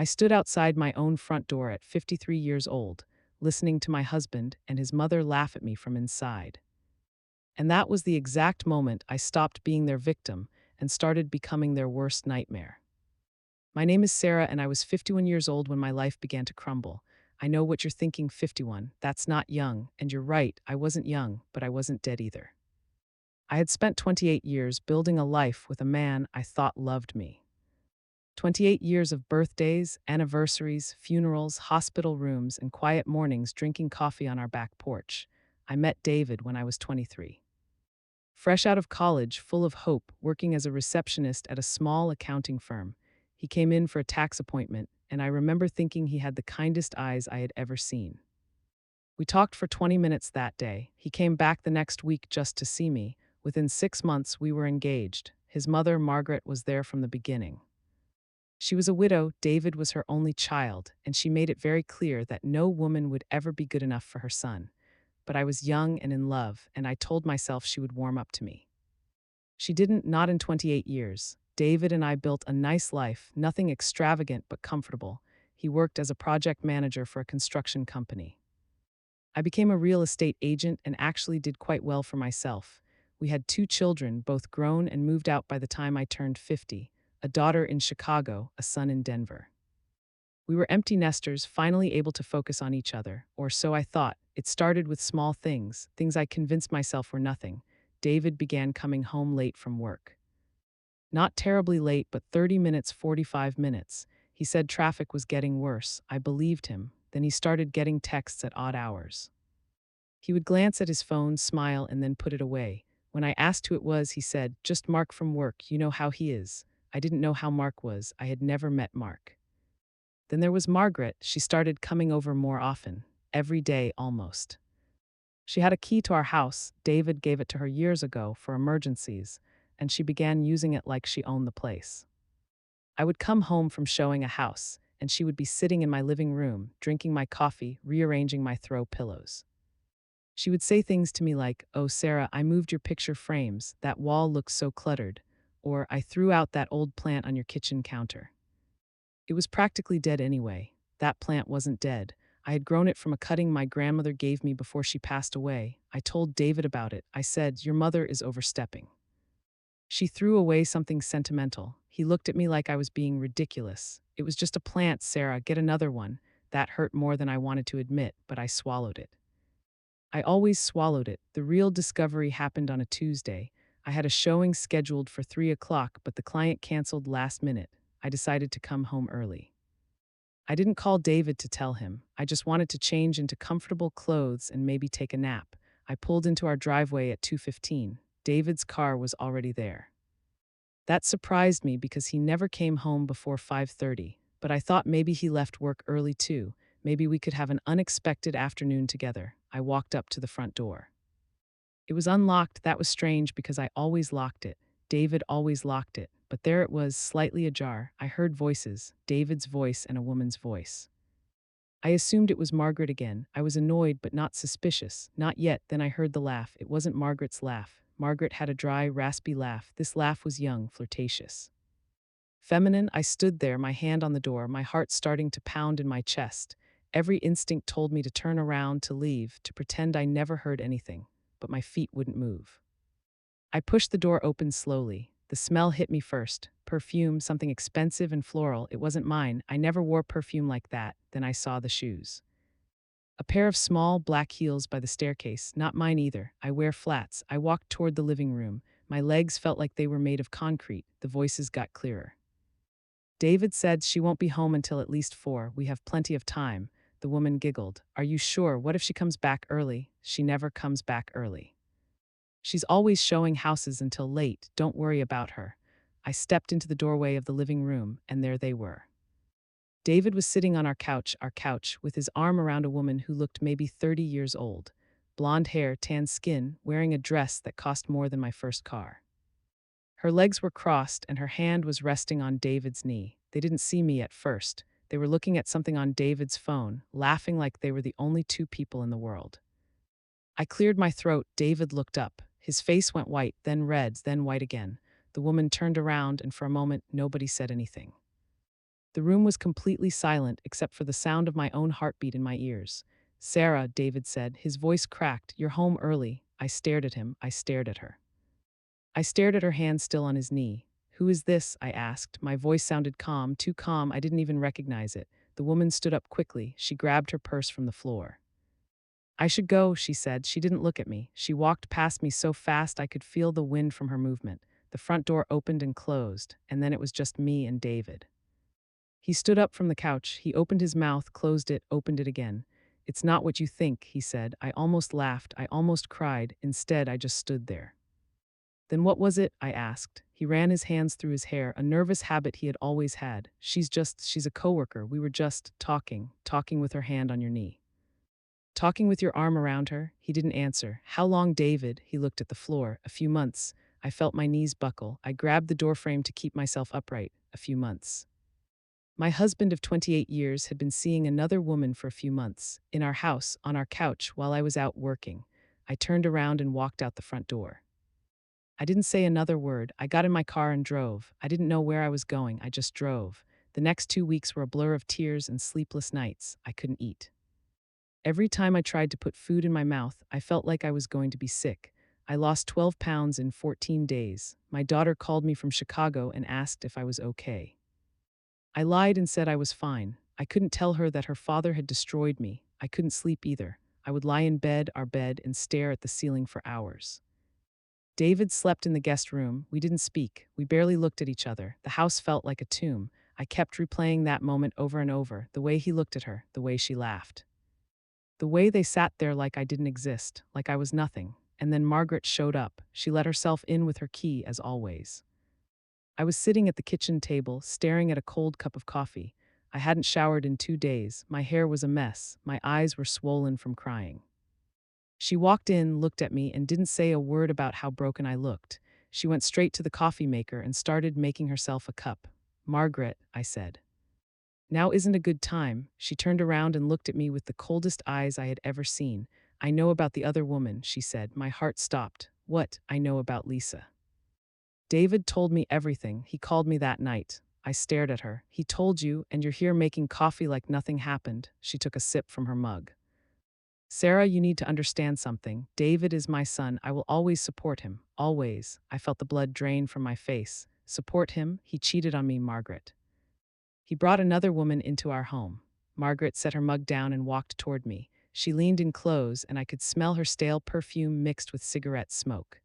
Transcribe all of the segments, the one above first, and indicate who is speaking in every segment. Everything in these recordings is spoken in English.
Speaker 1: I stood outside my own front door at 53 years old, listening to my husband and his mother laugh at me from inside. And that was the exact moment I stopped being their victim and started becoming their worst nightmare. My name is Sarah, and I was 51 years old when my life began to crumble. I know what you're thinking: 51. That's not young. And you're right, I wasn't young, but I wasn't dead either. I had spent 28 years building a life with a man I thought loved me. 28 years of birthdays, anniversaries, funerals, hospital rooms, and quiet mornings drinking coffee on our back porch. I met David when I was 23. Fresh out of college, full of hope, working as a receptionist at a small accounting firm, he came in for a tax appointment, and I remember thinking he had the kindest eyes I had ever seen. We talked for 20 minutes that day. He came back the next week just to see me. Within 6 months, we were engaged. His mother, Margaret, was there from the beginning. She was a widow, David was her only child, and she made it very clear that no woman would ever be good enough for her son. But I was young and in love, and I told myself she would warm up to me. She didn't, not in 28 years. David and I built a nice life, nothing extravagant but comfortable. He worked as a project manager for a construction company. I became a real estate agent and actually did quite well for myself. We had 2 children, both grown and moved out by the time I turned 50, a daughter in Chicago, a son in Denver. We were empty nesters, finally able to focus on each other, or so I thought. It started with small things, things I convinced myself were nothing. David began coming home late from work. Not terribly late, but 30 minutes, 45 minutes. He said traffic was getting worse. I believed him. Then he started getting texts at odd hours. He would glance at his phone, smile, and then put it away. When I asked who it was, he said, "Just Mark from work. You know how he is." I didn't know how Mark was. I had never met Mark. Then there was Margaret. She started coming over more often, every day almost. She had a key to our house. David gave it to her years ago for emergencies, and she began using it like she owned the place. I would come home from showing a house, and she would be sitting in my living room, drinking my coffee, rearranging my throw pillows. She would say things to me like, "Oh, Sarah, I moved your picture frames. That wall looks so cluttered." Or, "I threw out that old plant on your kitchen counter." It was practically dead anyway. That plant wasn't dead. I had grown it from a cutting my grandmother gave me before she passed away. I told David about it. I said, "Your mother is overstepping." She threw away something sentimental. He looked at me like I was being ridiculous. "It was just a plant, Sarah. Get another one." That hurt more than I wanted to admit, but I swallowed it. I always swallowed it. The real discovery happened on a Tuesday. I had a showing scheduled for 3 o'clock, but the client canceled last minute. I decided to come home early. I didn't call David to tell him. I just wanted to change into comfortable clothes and maybe take a nap. I pulled into our driveway at 2:15. David's car was already there. That surprised me because he never came home before 5:30, but I thought maybe he left work early too. Maybe we could have an unexpected afternoon together. I walked up to the front door. It was unlocked. That was strange because I always locked it. David always locked it, but there it was, slightly ajar. I heard voices, David's voice and a woman's voice. I assumed it was Margaret again. I was annoyed but not suspicious. Not yet. Then I heard the laugh. It wasn't Margaret's laugh. Margaret had a dry, raspy laugh. This laugh was young, flirtatious. Feminine. I stood there, my hand on the door, my heart starting to pound in my chest. Every instinct told me to turn around, to leave, to pretend I never heard anything, but my feet wouldn't move. I pushed the door open slowly. The smell hit me first. Perfume, something expensive and floral. It wasn't mine. I never wore perfume like that. Then I saw the shoes. A pair of small black heels by the staircase. Not mine either. I wear flats. I walked toward the living room. My legs felt like they were made of concrete. The voices got clearer. David said she won't be home until at least 4. We have plenty of time. The woman giggled. Are you sure? What if she comes back early? She never comes back early. She's always showing houses until late. Don't worry about her. I stepped into the doorway of the living room, and there they were. David was sitting on our couch, with his arm around a woman who looked maybe 30 years old. Blonde hair, tan skin, wearing a dress that cost more than my first car. Her legs were crossed, and her hand was resting on David's knee. They didn't see me at first. They were looking at something on David's phone, laughing like they were the only 2 people in the world. I cleared my throat. David looked up. His face went white, then red, then white again. The woman turned around, and for a moment, nobody said anything. The room was completely silent except for the sound of my own heartbeat in my ears. Sarah, David said, his voice cracked. You're home early. I stared at him. I stared at her. I stared at her hand still on his knee. Who is this? I asked. My voice sounded calm, too calm I didn't even recognize it. The woman stood up quickly. She grabbed her purse from the floor. I should go, she said. She didn't look at me. She walked past me so fast I could feel the wind from her movement. The front door opened and closed, and then it was just me and David. He stood up from the couch. He opened his mouth, closed it, opened it again. It's not what you think, he said. I almost laughed. I almost cried. Instead, I just stood there. Then what was it? I asked. He ran his hands through his hair, a nervous habit he had always had. She's a coworker. We were just talking with her hand on your knee. Talking with your arm around her? He didn't answer. How long, David? He looked at the floor. A few months. I felt my knees buckle. I grabbed the doorframe to keep myself upright. A few months. My husband of 28 years had been seeing another woman for a few months, in our house, on our couch, while I was out working. I turned around and walked out the front door. I didn't say another word. I got in my car and drove. I didn't know where I was going. I just drove. The next 2 weeks were a blur of tears and sleepless nights. I couldn't eat. Every time I tried to put food in my mouth, I felt like I was going to be sick. I lost 12 pounds in 14 days. My daughter called me from Chicago and asked if I was okay. I lied and said I was fine. I couldn't tell her that her father had destroyed me. I couldn't sleep either. I would lie in bed, our bed, and stare at the ceiling for hours. David slept in the guest room. We didn't speak. We barely looked at each other. The house felt like a tomb. I kept replaying that moment over and over, the way he looked at her, the way she laughed. The way they sat there like I didn't exist, like I was nothing. And then Margaret showed up. She let herself in with her key, as always. I was sitting at the kitchen table, staring at a cold cup of coffee. I hadn't showered in 2 days. My hair was a mess. My eyes were swollen from crying. She walked in, looked at me, and didn't say a word about how broken I looked. She went straight to the coffee maker and started making herself a cup. Margaret, I said. Now isn't a good time. She turned around and looked at me with the coldest eyes I had ever seen. I know about the other woman, she said. My heart stopped. What? I know about Lisa. David told me everything. He called me that night. I stared at her. He told you, and you're here making coffee like nothing happened. She took a sip from her mug. Sarah, you need to understand something. David is my son. I will always support him. Always. I felt the blood drain from my face. Support him? He cheated on me, Margaret. He brought another woman into our home. Margaret set her mug down and walked toward me. She leaned in close, and I could smell her stale perfume mixed with cigarette smoke.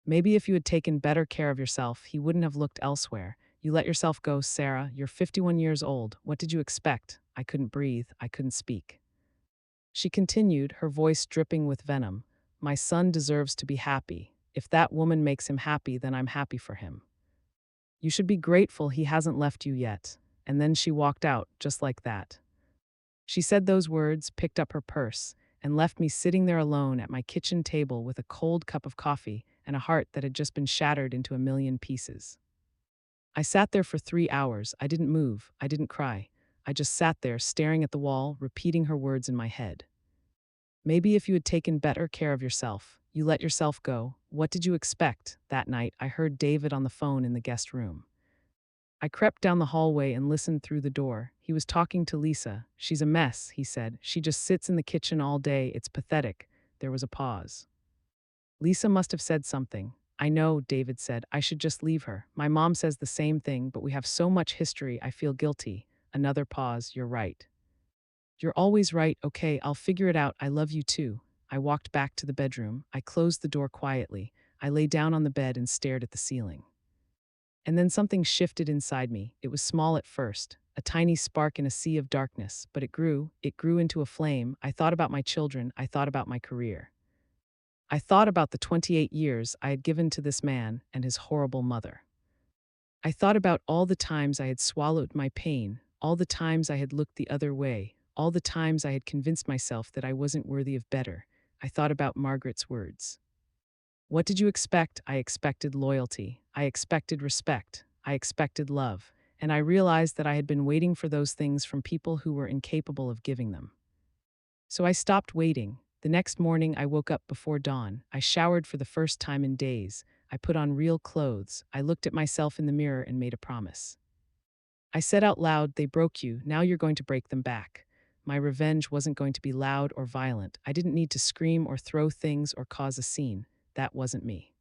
Speaker 1: Maybe if you had taken better care of yourself, he wouldn't have looked elsewhere. You let yourself go, Sarah. You're 51 years old. What did you expect? I couldn't breathe. I couldn't speak. She continued, her voice dripping with venom. My son deserves to be happy. If that woman makes him happy, then I'm happy for him. You should be grateful he hasn't left you yet. And then she walked out, just like that. She said those words, picked up her purse, and left me sitting there alone at my kitchen table with a cold cup of coffee and a heart that had just been shattered into a million pieces. I sat there for 3 hours. I didn't move. I didn't cry. I just sat there staring at the wall, repeating her words in my head. Maybe if you had taken better care of yourself, you let yourself go. What did you expect? That night, I heard David on the phone in the guest room. I crept down the hallway and listened through the door. He was talking to Lisa. She's a mess, he said. She just sits in the kitchen all day. It's pathetic. There was a pause. Lisa must have said something. I know, David said. I should just leave her. My mom says the same thing, but we have so much history. I feel guilty. Another pause. You're right. You're always right. Okay, I'll figure it out. I love you too. I walked back to the bedroom. I closed the door quietly. I lay down on the bed and stared at the ceiling. And then something shifted inside me. It was small at first, a tiny spark in a sea of darkness, but it grew into a flame. I thought about my children. I thought about my career. I thought about the 28 years I had given to this man and his horrible mother. I thought about all the times I had swallowed my pain, all the times I had looked the other way, all the times I had convinced myself that I wasn't worthy of better. I thought about Margaret's words. What did you expect? I expected loyalty. I expected respect. I expected love. And I realized that I had been waiting for those things from people who were incapable of giving them. So I stopped waiting. The next morning, I woke up before dawn. I showered for the first time in days. I put on real clothes. I looked at myself in the mirror and made a promise. I said out loud, "They broke you, now you're going to break them back." My revenge wasn't going to be loud or violent. I didn't need to scream or throw things or cause a scene. That wasn't me.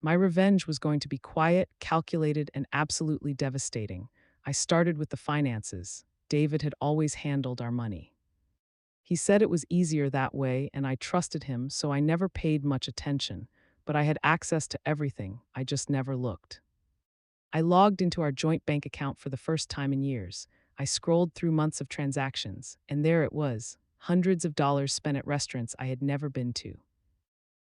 Speaker 1: My revenge was going to be quiet, calculated, and absolutely devastating. I started with the finances. David had always handled our money. He said it was easier that way, and I trusted him, so I never paid much attention. But I had access to everything, I just never looked. I logged into our joint bank account for the first time in years. I scrolled through months of transactions, and there it was, hundreds of dollars spent at restaurants I had never been to.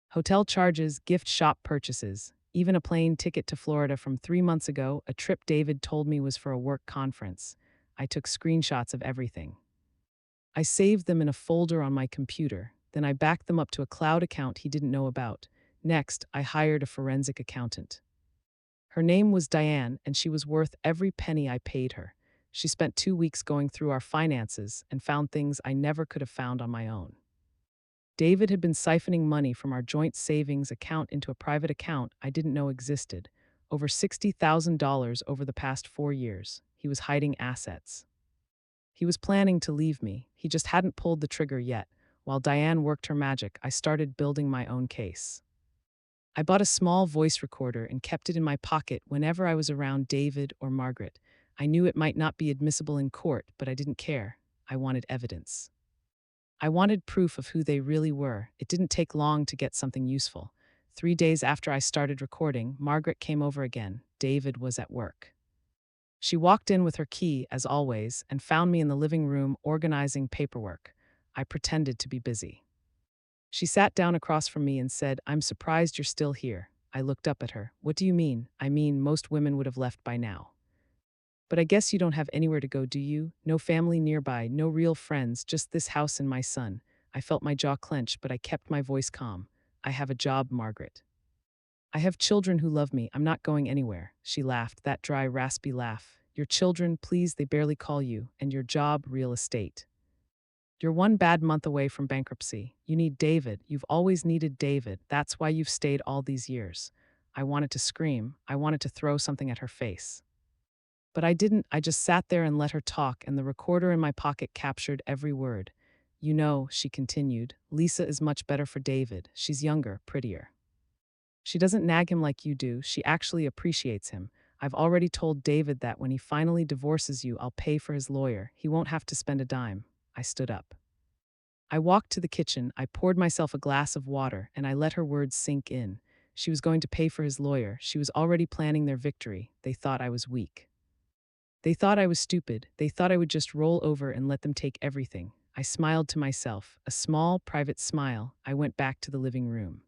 Speaker 1: Hotel charges, gift shop purchases, even a plane ticket to Florida from 3 months ago, a trip David told me was for a work conference. I took screenshots of everything. I saved them in a folder on my computer, then I backed them up to a cloud account he didn't know about. Next, I hired a forensic accountant. Her name was Diane, and she was worth every penny I paid her. She spent 2 weeks going through our finances and found things I never could have found on my own. David had been siphoning money from our joint savings account into a private account I didn't know existed. Over $60,000 over the past 4 years. He was hiding assets. He was planning to leave me. He just hadn't pulled the trigger yet. While Diane worked her magic, I started building my own case. I bought a small voice recorder and kept it in my pocket whenever I was around David or Margaret. I knew it might not be admissible in court, but I didn't care. I wanted evidence. I wanted proof of who they really were. It didn't take long to get something useful. 3 days after I started recording, Margaret came over again. David was at work. She walked in with her key, as always, and found me in the living room organizing paperwork. I pretended to be busy. She sat down across from me and said, "I'm surprised you're still here." I looked up at her. "What do you mean?" "I mean, most women would have left by now. But I guess you don't have anywhere to go, do you? No family nearby, no real friends, just this house and my son." I felt my jaw clench, but I kept my voice calm. "I have a job, Margaret. I have children who love me. I'm not going anywhere." She laughed, that dry, raspy laugh. "Your children, please, they barely call you, and your job, real estate. You're 1 bad month away from bankruptcy. You need David. You've always needed David. That's why you've stayed all these years." I wanted to scream. I wanted to throw something at her face. But I didn't. I just sat there and let her talk, and the recorder in my pocket captured every word. "You know," she continued, "Lisa is much better for David. She's younger, prettier. She doesn't nag him like you do. She actually appreciates him. I've already told David that when he finally divorces you, I'll pay for his lawyer. He won't have to spend a dime." I stood up. I walked to the kitchen, I poured myself a glass of water, and I let her words sink in. She was going to pay for his lawyer. She was already planning their victory. They thought I was weak. They thought I was stupid. They thought I would just roll over and let them take everything. I smiled to myself, a small, private smile. I went back to the living room.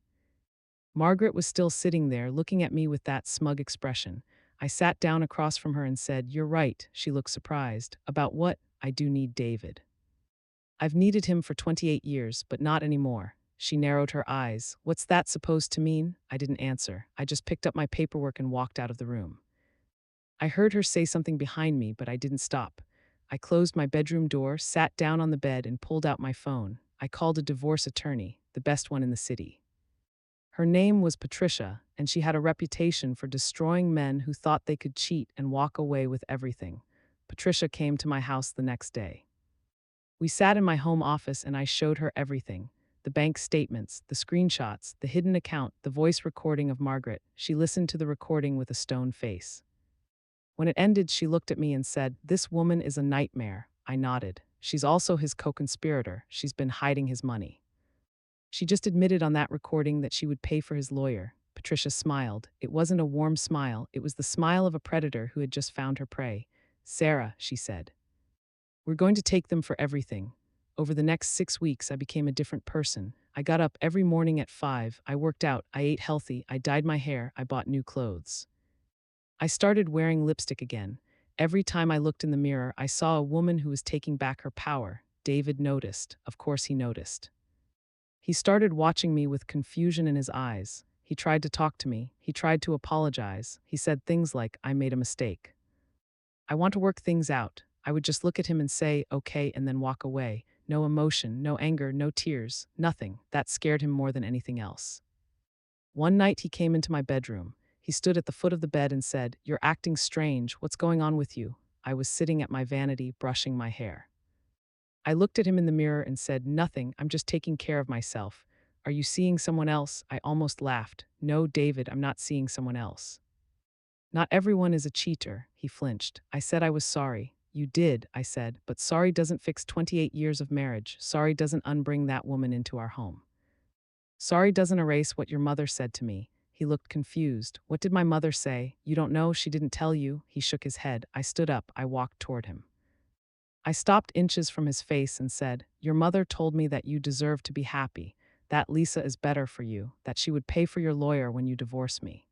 Speaker 1: Margaret was still sitting there, looking at me with that smug expression. I sat down across from her and said, "You're right." She looked surprised. "About what?" "I do need David. I've needed him for 28 years, but not anymore." She narrowed her eyes. "What's that supposed to mean?" I didn't answer. I just picked up my paperwork and walked out of the room. I heard her say something behind me, but I didn't stop. I closed my bedroom door, sat down on the bed, and pulled out my phone. I called a divorce attorney, the best one in the city. Her name was Patricia, and she had a reputation for destroying men who thought they could cheat and walk away with everything. Patricia came to my house the next day. We sat in my home office and I showed her everything. The bank statements, the screenshots, the hidden account, the voice recording of Margaret. She listened to the recording with a stone face. When it ended, she looked at me and said, "This woman is a nightmare." I nodded. "She's also his co-conspirator. She's been hiding his money. She just admitted on that recording that she would pay for his lawyer." Patricia smiled. It wasn't a warm smile. It was the smile of a predator who had just found her prey. "Sarah," she said, "we're going to take them for everything." Over the next 6 weeks, I became a different person. I got up every morning at 5. I worked out. I ate healthy. I dyed my hair. I bought new clothes. I started wearing lipstick again. Every time I looked in the mirror, I saw a woman who was taking back her power. David noticed. Of course he noticed. He started watching me with confusion in his eyes. He tried to talk to me. He tried to apologize. He said things like, "I made a mistake. I want to work things out." I would just look at him and say, "Okay," and then walk away. No emotion, no anger, no tears, nothing. That scared him more than anything else. One night he came into my bedroom. He stood at the foot of the bed and said, "You're acting strange. What's going on with you?" I was sitting at my vanity, brushing my hair. I looked at him in the mirror and said, "Nothing, I'm just taking care of myself. Are you seeing someone else?" I almost laughed. "No, David, I'm not seeing someone else." "Not everyone is a cheater," he flinched. I said I was sorry. "You did," I said, "but sorry doesn't fix 28 years of marriage. Sorry doesn't unbring that woman into our home. Sorry doesn't erase what your mother said to me." He looked confused. "What did my mother say? You don't know? She didn't tell you?" He shook his head. I stood up. I walked toward him. I stopped inches from his face and said, "Your mother told me that you deserve to be happy, that Lisa is better for you, that she would pay for your lawyer when you divorce me.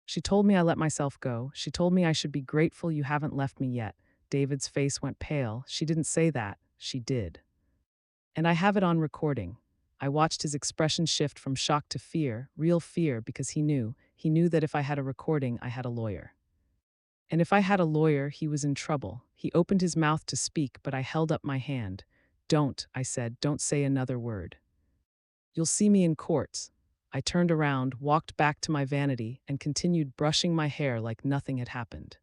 Speaker 1: She told me I let myself go. She told me I should be grateful you haven't left me yet." David's face went pale. "She didn't say that. She did. And I have it on recording." I watched his expression shift from shock to fear, real fear, because he knew that if I had a recording, I had a lawyer. And if I had a lawyer, he was in trouble. He opened his mouth to speak, but I held up my hand. "Don't," I said, "don't say another word. You'll see me in courts." I turned around, walked back to my vanity, and continued brushing my hair like nothing had happened.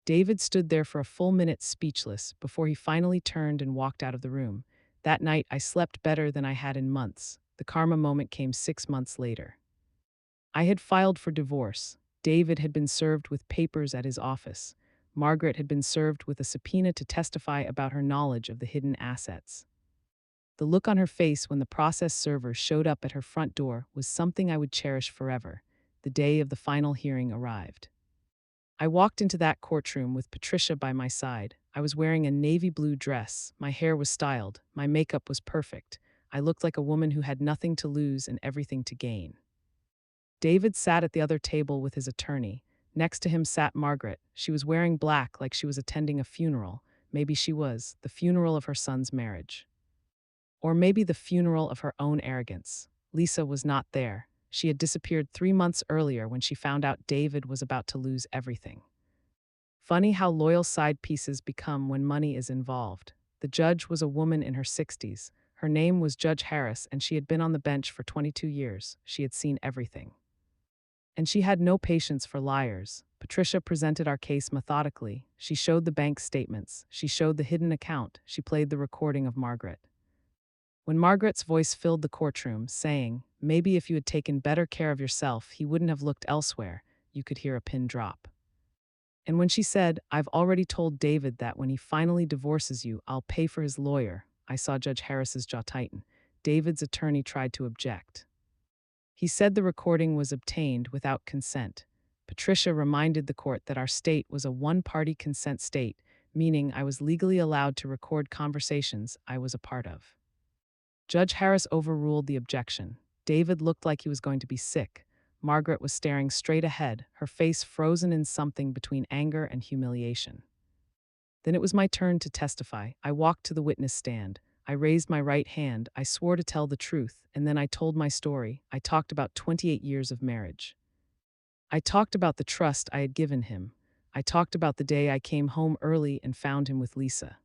Speaker 1: David stood there for a full minute speechless before he finally turned and walked out of the room. That night, I slept better than I had in months. The karma moment came 6 months later. I had filed for divorce. David had been served with papers at his office. Margaret had been served with a subpoena to testify about her knowledge of the hidden assets. The look on her face when the process server showed up at her front door was something I would cherish forever. The day of the final hearing arrived. I walked into that courtroom with Patricia by my side. I was wearing a navy blue dress. My hair was styled. My makeup was perfect. I looked like a woman who had nothing to lose and everything to gain. David sat at the other table with his attorney. Next to him sat Margaret. She was wearing black like she was attending a funeral. Maybe she was, the funeral of her son's marriage. Or maybe the funeral of her own arrogance. Lisa was not there. She had disappeared 3 months earlier when she found out David was about to lose everything. Funny how loyal side pieces become when money is involved. The judge was a woman in her 60s. Her name was Judge Harris, and she had been on the bench for 22 years. She had seen everything. And she had no patience for liars. Patricia presented our case methodically. She showed the bank statements. She showed the hidden account. She played the recording of Margaret. When Margaret's voice filled the courtroom, saying, "Maybe if you had taken better care of yourself, he wouldn't have looked elsewhere," you could hear a pin drop. And when she said, "I've already told David that when he finally divorces you, I'll pay for his lawyer," I saw Judge Harris's jaw tighten. David's attorney tried to object. He said the recording was obtained without consent. Patricia reminded the court that our state was a one-party consent state, meaning I was legally allowed to record conversations I was a part of. Judge Harris overruled the objection. David looked like he was going to be sick. Margaret was staring straight ahead, her face frozen in something between anger and humiliation. Then it was my turn to testify. I walked to the witness stand. I raised my right hand. I swore to tell the truth, and then I told my story. I talked about 28 years of marriage. I talked about the trust I had given him. I talked about the day I came home early and found him with Lisa.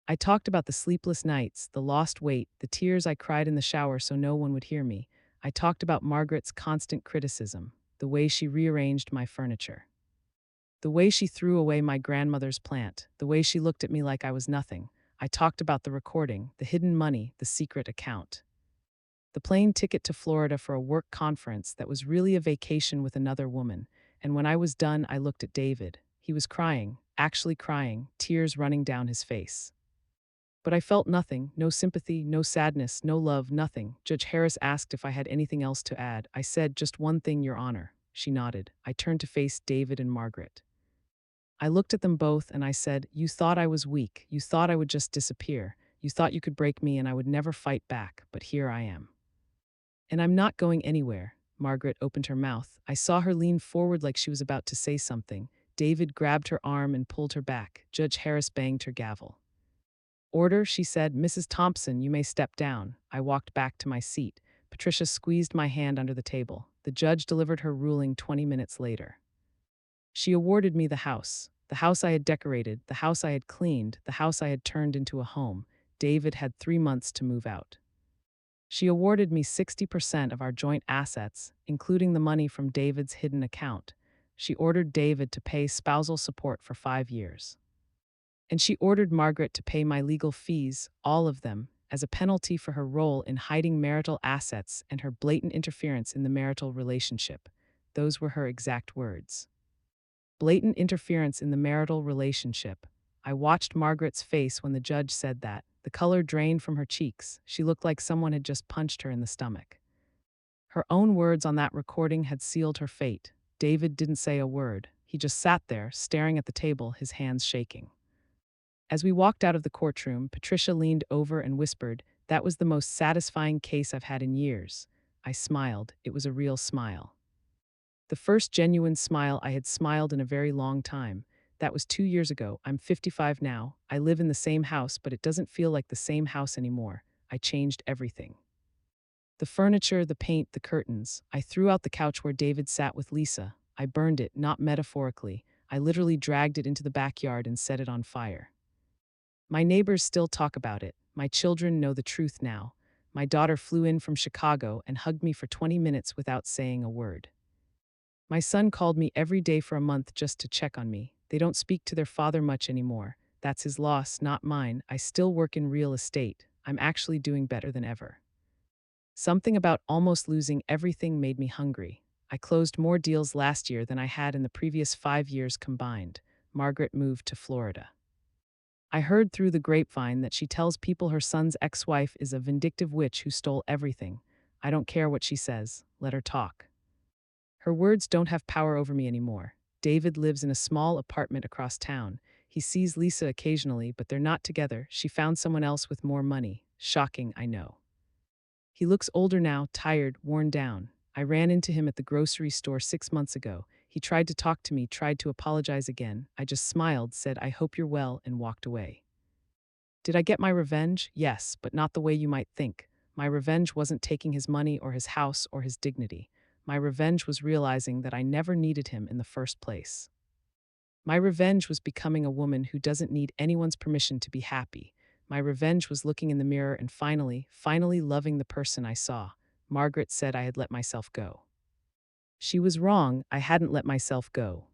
Speaker 1: I talked about the sleepless nights, the lost weight, the tears I cried in the shower so no one would hear me. I talked about Margaret's constant criticism, the way she rearranged my furniture, the way she threw away my grandmother's plant, the way she looked at me like I was nothing. I talked about the recording, the hidden money, the secret account, the plane ticket to Florida for a work conference that was really a vacation with another woman. And when I was done, I looked at David. He was crying, actually crying, tears running down his face. But I felt nothing, no sympathy, no sadness, no love, nothing. Judge Harris asked if I had anything else to add. I said, "Just one thing, Your Honor." She nodded. I turned to face David and Margaret. I looked at them both and I said, "You thought I was weak. You thought I would just disappear. You thought you could break me and I would never fight back, but here I am. And I'm not going anywhere." Margaret opened her mouth. I saw her lean forward like she was about to say something. David grabbed her arm and pulled her back. Judge Harris banged her gavel. "Order," she said. "Mrs. Thompson, you may step down." I walked back to my seat. Patricia squeezed my hand under the table. The judge delivered her ruling 20 minutes later. She awarded me the house I had decorated, the house I had cleaned, the house I had turned into a home. David had 3 months to move out. She awarded me 60% of our joint assets, including the money from David's hidden account. She ordered David to pay spousal support for 5 years. And she ordered Margaret to pay my legal fees, all of them, as a penalty for her role in hiding marital assets and her blatant interference in the marital relationship. Those were her exact words. Blatant interference in the marital relationship. I watched Margaret's face when the judge said that. The color drained from her cheeks. She looked like someone had just punched her in the stomach. Her own words on that recording had sealed her fate. David didn't say a word. He just sat there, staring at the table, his hands shaking. As we walked out of the courtroom, Patricia leaned over and whispered, "That was the most satisfying case I've had in years." I smiled. It was a real smile. The first genuine smile I had smiled in a very long time. That was 2 years ago. I'm 55 now. I live in the same house, but it doesn't feel like the same house anymore. I changed everything. The furniture, the paint, the curtains. I threw out the couch where David sat with Lisa. I burned it, not metaphorically. I literally dragged it into the backyard and set it on fire. My neighbors still talk about it. My children know the truth now. My daughter flew in from Chicago and hugged me for 20 minutes without saying a word. My son called me every day for a month just to check on me. They don't speak to their father much anymore. That's his loss, not mine. I still work in real estate. I'm actually doing better than ever. Something about almost losing everything made me hungry. I closed more deals last year than I had in the previous 5 years combined. Margaret moved to Florida. I heard through the grapevine that she tells people her son's ex-wife is a vindictive witch who stole everything. I don't care what she says. Let her talk. Her words don't have power over me anymore. David lives in a small apartment across town. He sees Lisa occasionally, but they're not together. She found someone else with more money. Shocking, I know. He looks older now, tired, worn down. I ran into him at the grocery store 6 months ago. He tried to talk to me, tried to apologize again. I just smiled, said, "I hope you're well," and walked away. Did I get my revenge? Yes, but not the way you might think. My revenge wasn't taking his money or his house or his dignity. My revenge was realizing that I never needed him in the first place. My revenge was becoming a woman who doesn't need anyone's permission to be happy. My revenge was looking in the mirror and finally loving the person I saw. Margaret said I had let myself go. She was wrong. I hadn't let myself go.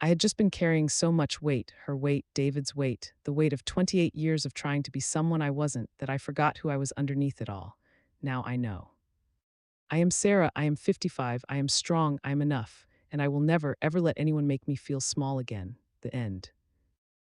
Speaker 1: I had just been carrying so much weight, her weight, David's weight, the weight of 28 years of trying to be someone I wasn't, that I forgot who I was underneath it all. Now I know. I am Sarah, I am 55, I am strong, I am enough, and I will never, ever let anyone make me feel small again. The end.